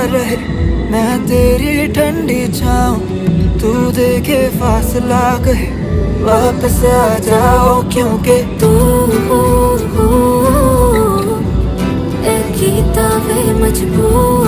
रहे, मैं तेरी ठंडी छाऊं, तू देखे फासला कहे, वापस आ जाओ क्योंकि तू कीता वे मजबूर